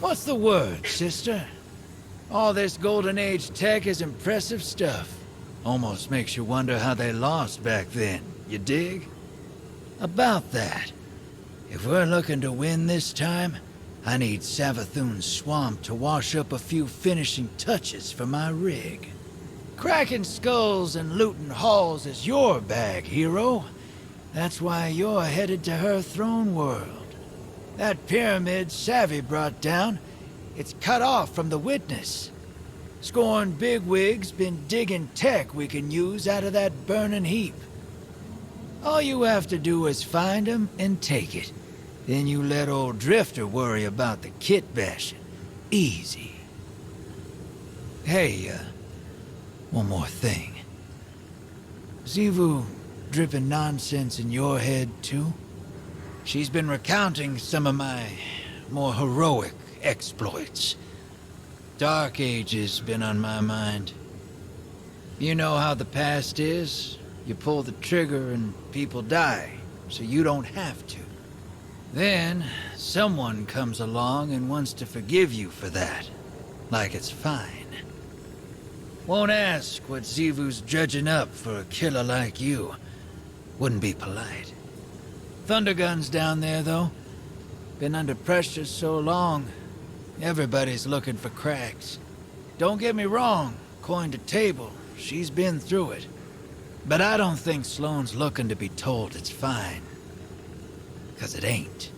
What's the word, sister? All this Golden Age tech is impressive stuff. Almost makes you wonder how they lost back then, you dig? About that, if we're looking to win this time, I need Savathun's swamp to wash up a few finishing touches for my rig. Cracking skulls and looting halls is your bag, hero. That's why you're headed to her throne world. That pyramid Savvy brought down, it's cut off from the witness. Scorned bigwig's been digging tech we can use out of that burning heap. All you have to do is find him and take it. Then you let old Drifter worry about the kit bashing. Easy. Hey, one more thing. Xivu dripping nonsense in your head, too? She's been recounting some of my more heroic exploits. Dark Age's been on my mind. You know how the past is. You pull the trigger and people die, so you don't have to. Then, someone comes along and wants to forgive you for that. Like it's fine. Won't ask what Xivu's dredging up for a killer like you. Wouldn't be polite. Thundergun's down there, though. Been under pressure so long, everybody's looking for cracks. Don't get me wrong, coin to table, she's been through it. But I don't think Sloane's looking to be told it's fine. 'Cause it ain't.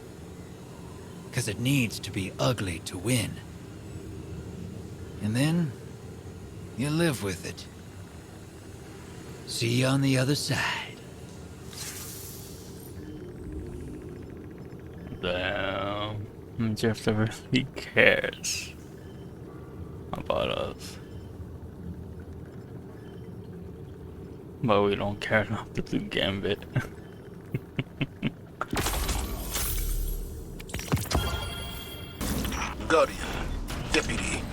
'Cause it needs to be ugly to win. And then, you live with it. See you on the other side. Damn, Jeff really cares about us. But we don't care enough to do Gambit. Guardian, Deputy.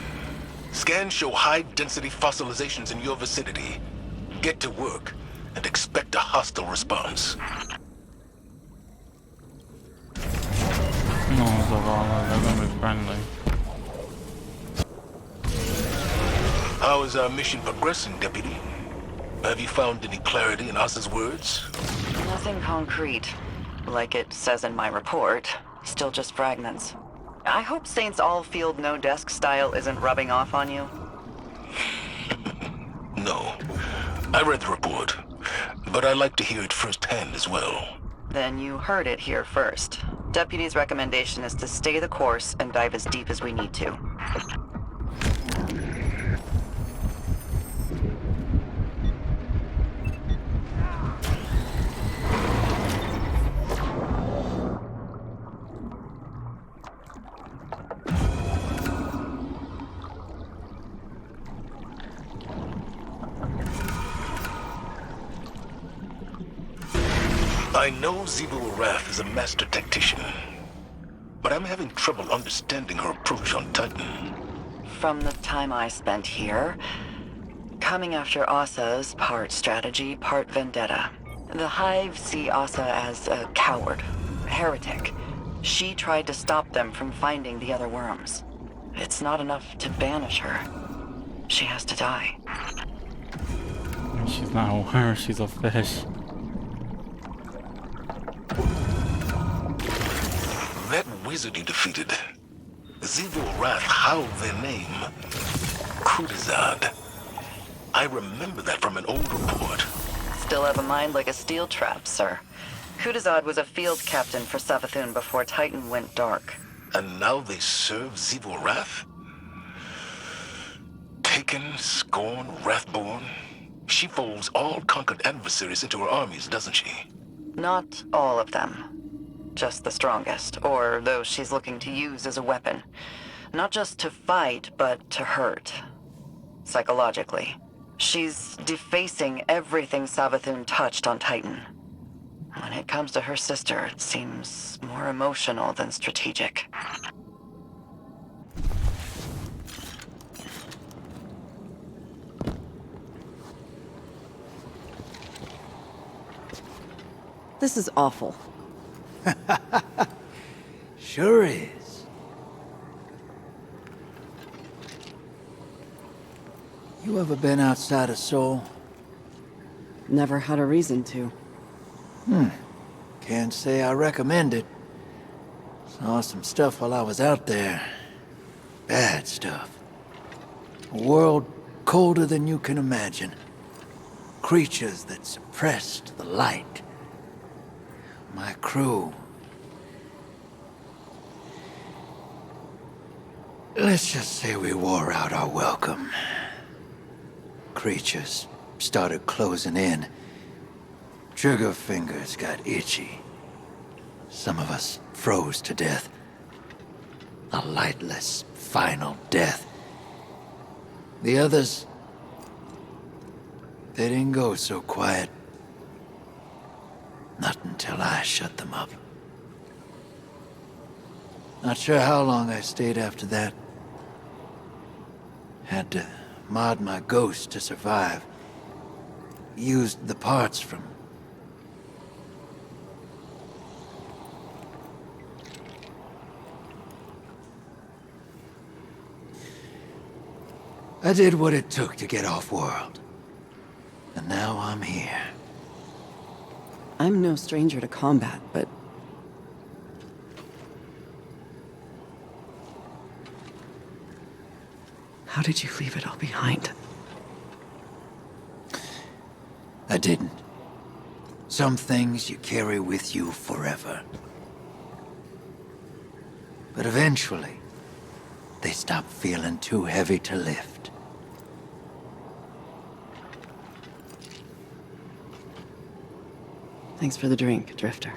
Scans show high-density fossilizations in your vicinity. Get to work and expect a hostile response. No, Zavala, they're gonna be friendly. How is our mission progressing, Deputy? Have you found any clarity in Asa's words? Nothing concrete. Like it says in my report, still just fragments. I hope Saint's all-field no-desk style isn't rubbing off on you. No. I read the report, but I like to hear it firsthand as well. Then you heard it here first. Deputy's recommendation is to stay the course and dive as deep as we need to. I know Xivu Arath is a master tactician, but I'm having trouble understanding her approach on Titan. From the time I spent here, coming after Asa's part strategy, part vendetta. The Hive see Asa as a coward, a heretic. She tried to stop them from finding the other worms. It's not enough to banish her. She has to die. She's not a worm, she's a fish. That wizard you defeated, Xivu Arath howled their name. Kudizad. I remember that from an old report. Still have a mind like a steel trap, sir. Kudizad was a field captain for Savathun before Titan went dark. And now they serve Xivu Arath? Taken, Scorn, Wrathborn. She folds all conquered adversaries into her armies, doesn't she? Not all of them. Just the strongest, or those she's looking to use as a weapon. Not just to fight, but to hurt. Psychologically. She's defacing everything Savathun touched on Titan. When it comes to her sister, it seems more emotional than strategic. This is awful. Sure is. You ever been outside of Seoul? Never had a reason to. Can't say I recommend it. Saw some stuff while I was out there. Bad stuff. A world colder than you can imagine. Creatures that suppressed the light. My crew. Let's just say we wore out our welcome. Creatures started closing in. Trigger fingers got itchy. Some of us froze to death. A lightless, final death. The others, they didn't go so quiet. Not until I shut them up. Not sure how long I stayed after that. Had to mod my ghost to survive. Used the parts from... I did what it took to get off-world. And now I'm here. I'm no stranger to combat, but... How did you leave it all behind? I didn't. Some things you carry with you forever. But eventually, they stop feeling too heavy to lift. Thanks for the drink, Drifter.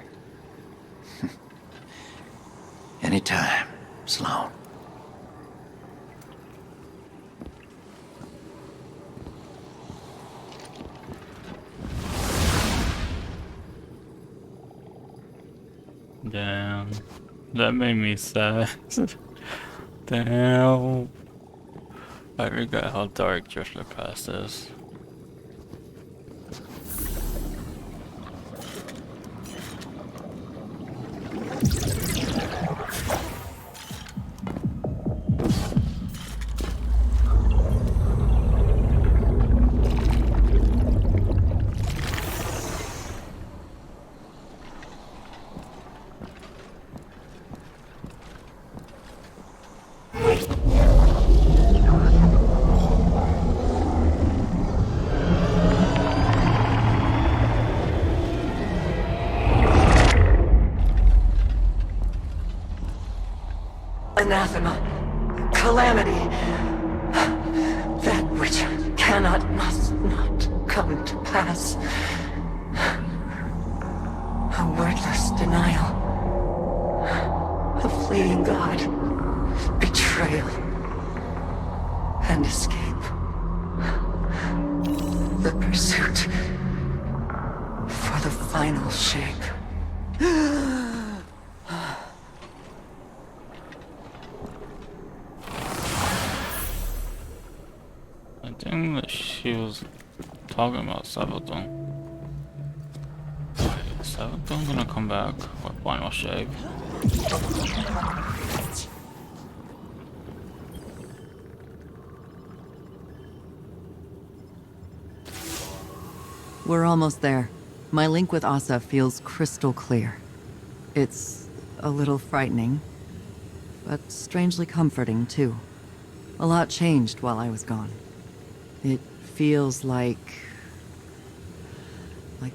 Anytime, Sloane. Damn. That made me sad. Damn. I forgot how dark Drifter Pass is. Anathema, calamity, that which cannot, must not come to pass. A wordless denial, a fleeing God, betrayal, and escape. The pursuit for the final shape. I think that she was talking about Sabaton. Wait, is Sabaton gonna come back with final shape? We're almost there. My link with Asa feels crystal clear. It's a little frightening, but strangely comforting, too. A lot changed while I was gone. It feels like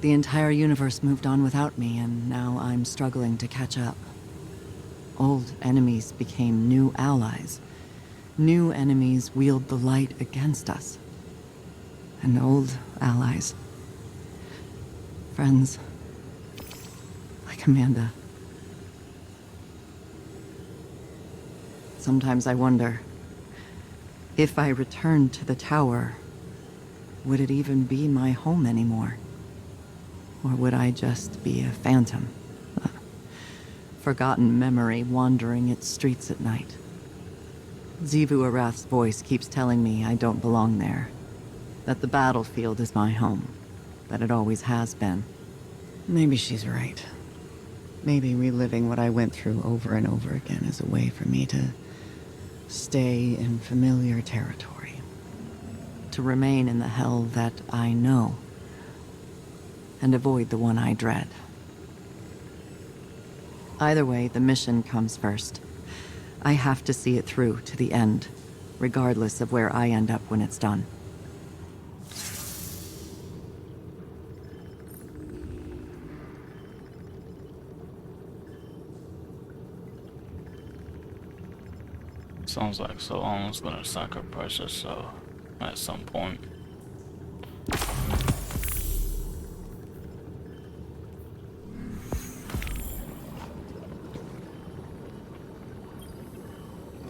the entire universe moved on without me, and now I'm struggling to catch up. Old enemies became new allies. New enemies wield the light against us. And old allies. Friends. Like Amanda. Sometimes I wonder, if I returned to the tower, would it even be my home anymore? Or would I just be a phantom? A forgotten memory wandering its streets at night? Zivu Arath's voice keeps telling me I don't belong there. That the battlefield is my home. That it always has been. Maybe she's right. Maybe reliving what I went through over and over again is a way for me to stay in familiar territory. to remain in the hell that I know, and avoid the one I dread. Either way, the mission comes first. I have to see it through to the end, regardless of where I end up when it's done. Sounds like Sloane's gonna sacrifice herself at some point.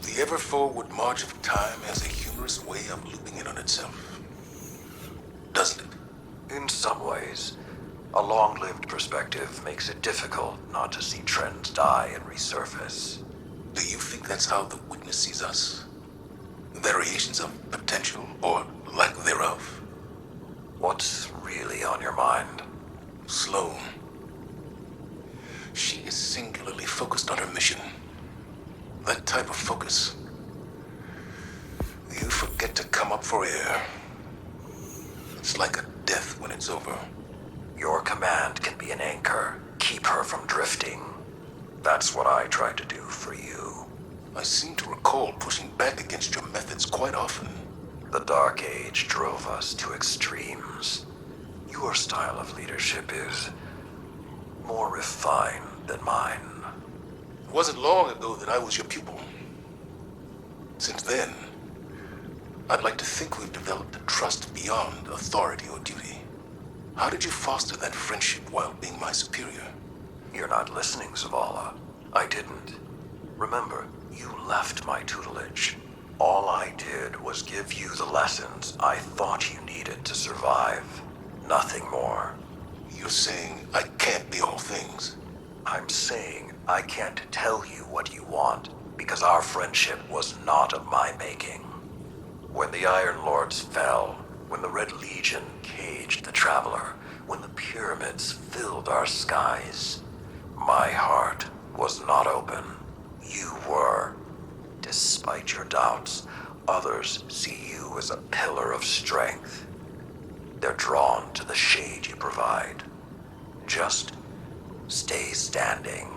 The ever-forward march of time has a humorous way of looping in on itself. Doesn't it? In some ways, a long-lived perspective makes it difficult not to see trends die and resurface. Do you think that's how the witness sees us? Variations of potential, or lack thereof? What's really on your mind? Sloane. She is singularly focused on her mission. That type of focus. You forget to come up for air. It's like a death when it's over. Your command can be an anchor. Keep her from drifting. That's what I try to do for you. I seem to recall pushing back against your methods quite often. The Dark Age drove us to extremes. Your style of leadership is more refined than mine. It wasn't long ago that I was your pupil. Since then, I'd like to think we've developed a trust beyond authority or duty. How did you foster that friendship while being my superior? You're not listening, Zavala. I didn't. Remember, you left my tutelage. All I did was give you the lessons I thought you needed to survive. Nothing more. You're saying I can't be all things? I'm saying I can't tell you what you want, because our friendship was not of my making. When the Iron Lords fell, when the Red Legion caged the Traveler, when the pyramids filled our skies, my heart was not open. You were. Despite your doubts, others see you as a pillar of strength. They're drawn to the shade you provide. Just stay standing.